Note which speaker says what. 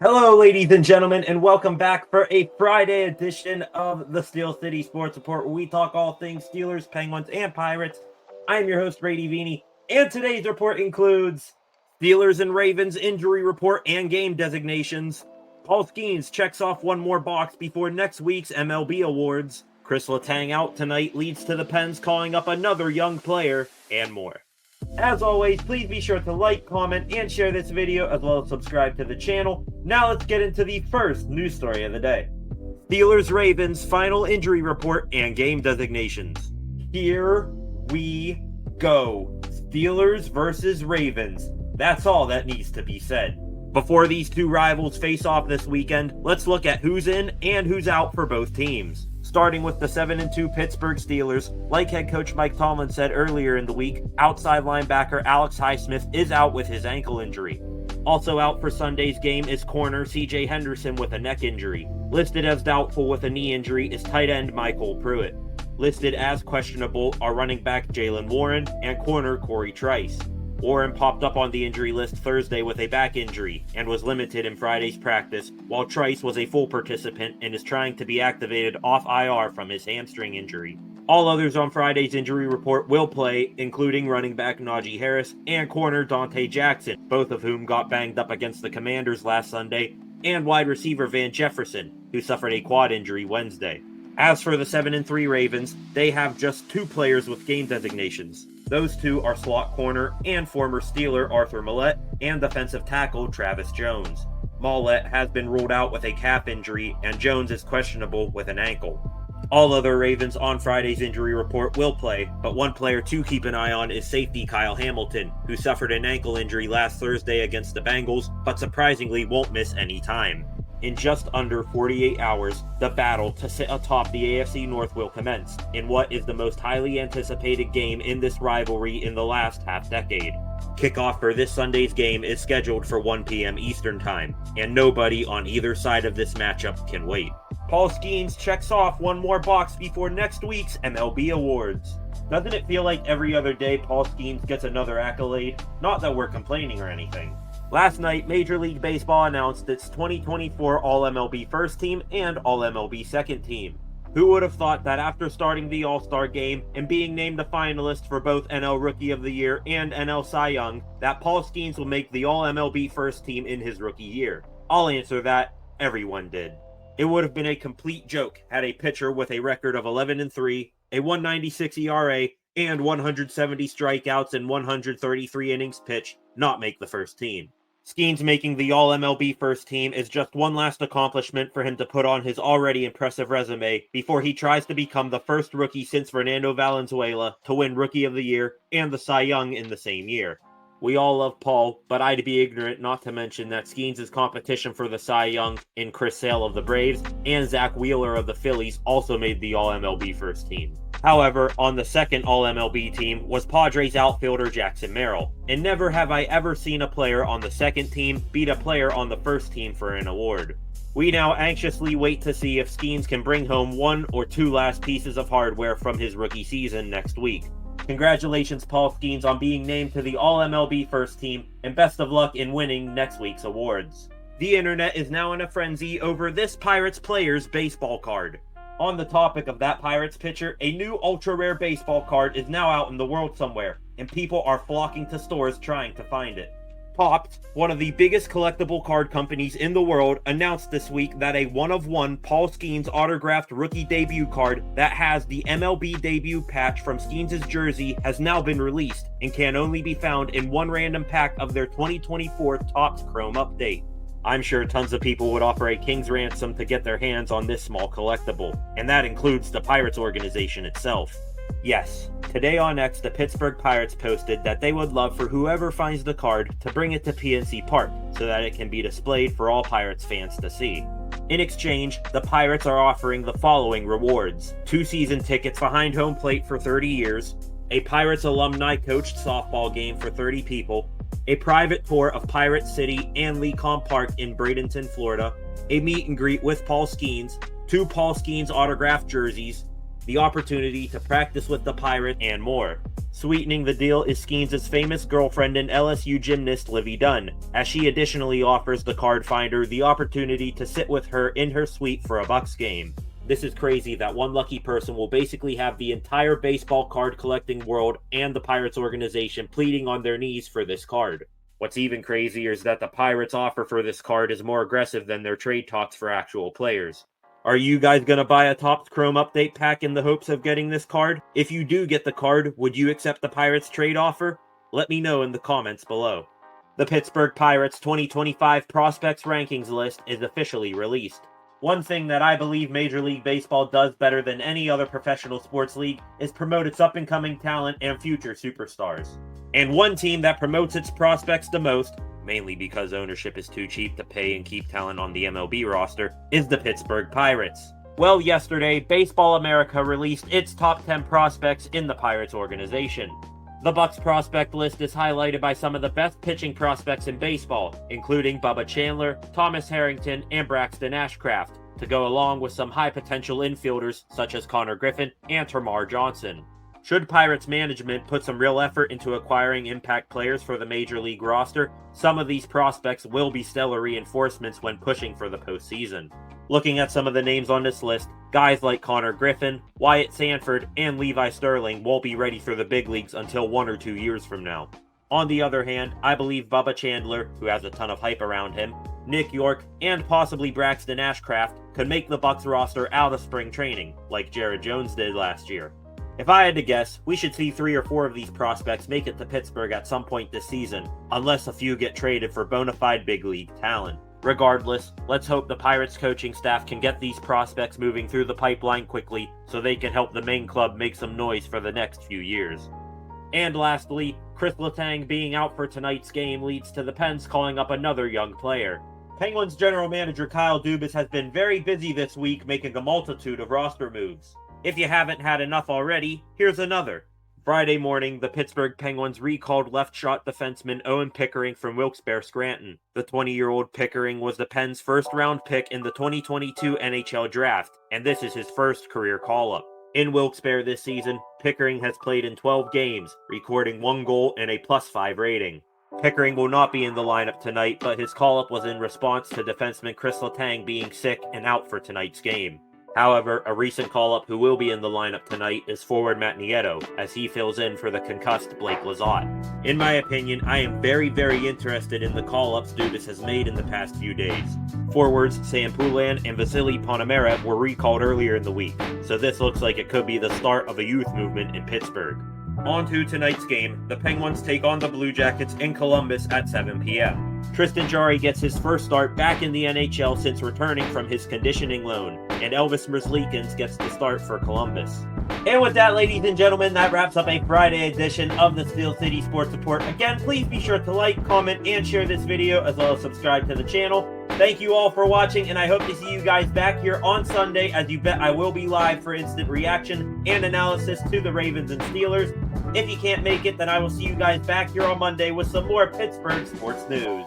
Speaker 1: Hello, ladies and gentlemen, and welcome back for a Friday edition of the Steel City Sports Report, where we talk all things Steelers, Penguins, and Pirates. I'm your host, Brady Vini, and today's report includes Steelers and Ravens injury report and game designations. Paul Skenes checks off one more box before next week's MLB awards. Chris Letang out tonight leads to the Pens calling up another young player, and more. As always, please be sure to like, comment, and share this video, as well as subscribe to the channel. Now let's get into the first news story of the day. Steelers-Ravens final injury report and game designations. Here we go. Steelers versus Ravens. That's all that needs to be said. Before these two rivals face off this weekend, let's look at who's in and who's out for both teams. Starting with the 7-2 Pittsburgh Steelers, like head coach Mike Tomlin said earlier in the week, outside linebacker Alex Highsmith is out with his ankle injury. Also out for Sunday's game is corner CJ Henderson with a neck injury. Listed as doubtful with a knee injury is tight end Michael Pruitt. Listed as questionable are running back Jalen Warren and corner Corey Trice. Warren popped up on the injury list Thursday with a back injury and was limited in Friday's practice, while Trice was a full participant and is trying to be activated off IR from his hamstring injury. All others on Friday's injury report will play, including running back Najee Harris and corner Dante Jackson, both of whom got banged up against the Commanders last Sunday, and wide receiver Van Jefferson, who suffered a quad injury Wednesday. As for the 7-3 Ravens, they have just two players with game designations. Those two are slot corner and former Steeler Arthur Maulet and defensive tackle Travis Jones. Maulet has been ruled out with a calf injury, and Jones is questionable with an ankle. All other Ravens on Friday's injury report will play, but one player to keep an eye on is safety Kyle Hamilton, who suffered an ankle injury last Thursday against the Bengals, but surprisingly won't miss any time. In just under 48 hours, the battle to sit atop the AFC North will commence, in what is the most highly anticipated game in this rivalry in the last half-decade. Kickoff for this Sunday's game is scheduled for 1 p.m. Eastern Time, and nobody on either side of this matchup can wait. Paul Skenes checks off one more box before next week's MLB awards. Doesn't it feel like every other day Paul Skenes gets another accolade? Not that we're complaining or anything. Last night, Major League Baseball announced its 2024 All-MLB First Team and All-MLB Second Team. Who would have thought that after starting the All-Star Game and being named a finalist for both NL Rookie of the Year and NL Cy Young, that Paul Skenes will make the All-MLB First Team in his rookie year? I'll answer that. Everyone did. It would have been a complete joke had a pitcher with a record of 11-3, a 196 ERA, and 170 strikeouts and 133 innings pitched not make the first team. Skenes making the All-MLB First Team is just one last accomplishment for him to put on his already impressive resume before he tries to become the first rookie since Fernando Valenzuela to win Rookie of the Year and the Cy Young in the same year. We all love Paul, but I'd be ignorant not to mention that Skenes' competition for the Cy Young in Chris Sale of the Braves and Zach Wheeler of the Phillies also made the All-MLB First Team. However, on the second All-MLB team was Padres outfielder Jackson Merrill, and never have I ever seen a player on the second team beat a player on the first team for an award. We now anxiously wait to see if Skenes can bring home one or two last pieces of hardware from his rookie season next week. Congratulations, Paul Skenes, on being named to the All-MLB First Team, and best of luck in winning next week's awards. The internet is now in a frenzy over this Pirates player's baseball card. On the topic of that Pirates pitcher, a new ultra-rare baseball card is now out in the world somewhere, and people are flocking to stores trying to find it. Popped, one of the biggest collectible card companies in the world, announced this week that a one-of-one Paul Skenes autographed rookie debut card that has the MLB debut patch from Skenes' jersey has now been released and can only be found in one random pack of their 2024 Topps Chrome update. I'm sure tons of people would offer a king's ransom to get their hands on this small collectible, and that includes the Pirates organization itself. Yes, today on X, the Pittsburgh Pirates posted that they would love for whoever finds the card to bring it to PNC Park so that it can be displayed for all Pirates fans to see. In exchange, the Pirates are offering the following rewards: 2 season tickets behind home plate for 30 years, a Pirates alumni coached softball game for 30 people, a private tour of Pirate City and Lecom Park in Bradenton, Florida, a meet and greet with Paul Skenes, 2 Paul Skenes autographed jerseys, the opportunity to practice with the Pirates, and more. Sweetening the deal is Skenes' famous girlfriend and LSU gymnast Livy Dunn, as she additionally offers the card finder the opportunity to sit with her in her suite for a Bucks game. This is crazy that one lucky person will basically have the entire baseball card collecting world and the Pirates organization pleading on their knees for this card. What's even crazier is that the Pirates' offer for this card is more aggressive than their trade talks for actual players. Are you guys going to buy a Topps Chrome update pack in the hopes of getting this card? If you do get the card, would you accept the Pirates trade offer? Let me know in the comments below. The Pittsburgh Pirates 2025 Prospects Rankings list is officially released. One thing that I believe Major League Baseball does better than any other professional sports league is promote its up-and-coming talent and future superstars. And one team that promotes its prospects the most, mainly because ownership is too cheap to pay and keep talent on the MLB roster, is the Pittsburgh Pirates. Well, yesterday, Baseball America released its top 10 prospects in the Pirates organization. The Bucks prospect list is highlighted by some of the best pitching prospects in baseball, including Bubba Chandler, Thomas Harrington, and Braxton Ashcraft, to go along with some high-potential infielders such as Connor Griffin and Termarr Johnson. Should Pirates management put some real effort into acquiring impact players for the Major League roster, some of these prospects will be stellar reinforcements when pushing for the postseason. Looking at some of the names on this list, guys like Connor Griffin, Wyatt Sanford, and Levi Sterling won't be ready for the big leagues until 1 or 2 years from now. On the other hand, I believe Bubba Chandler, who has a ton of hype around him, Nick York, and possibly Braxton Ashcraft could make the Bucks roster out of spring training, like Jared Jones did last year. If I had to guess, we should see 3 or 4 of these prospects make it to Pittsburgh at some point this season, unless a few get traded for bona fide big league talent. Regardless, let's hope the Pirates coaching staff can get these prospects moving through the pipeline quickly so they can help the main club make some noise for the next few years. And lastly, Chris Letang being out for tonight's game leads to the Pens calling up another young player. Penguins general manager Kyle Dubas has been very busy this week making a multitude of roster moves. If you haven't had enough already, here's another. Friday morning, the Pittsburgh Penguins recalled left-shot defenseman Owen Pickering from Wilkes-Barre Scranton. The 20-year-old Pickering was the Pens' first-round pick in the 2022 NHL Draft, and this is his first career call-up. In Wilkes-Barre this season, Pickering has played in 12 games, recording 1 goal and a +5 rating. Pickering will not be in the lineup tonight, but his call-up was in response to defenseman Chris Letang being sick and out for tonight's game. However, a recent call-up who will be in the lineup tonight is forward Matt Nieto, as he fills in for the concussed Blake Lizotte. In my opinion, I am very interested in the call-ups Dubas has made in the past few days. Forwards Sam Poulin and Vasily Ponomarev were recalled earlier in the week, so this looks like it could be the start of a youth movement in Pittsburgh. On to tonight's game, the Penguins take on the Blue Jackets in Columbus at 7 p.m. Tristan Jarry gets his first start back in the NHL since returning from his conditioning loan, and Elvis Merzlikins gets the start for Columbus. And with that, ladies and gentlemen, that wraps up a Friday edition of the Steel City Sports Report. Again, please be sure to like, comment, and share this video, as well as subscribe to the channel. Thank you all for watching, and I hope to see you guys back here on Sunday, as you bet I will be live for instant reaction and analysis to the Ravens and Steelers. If you can't make it, then I will see you guys back here on Monday with some more Pittsburgh sports news.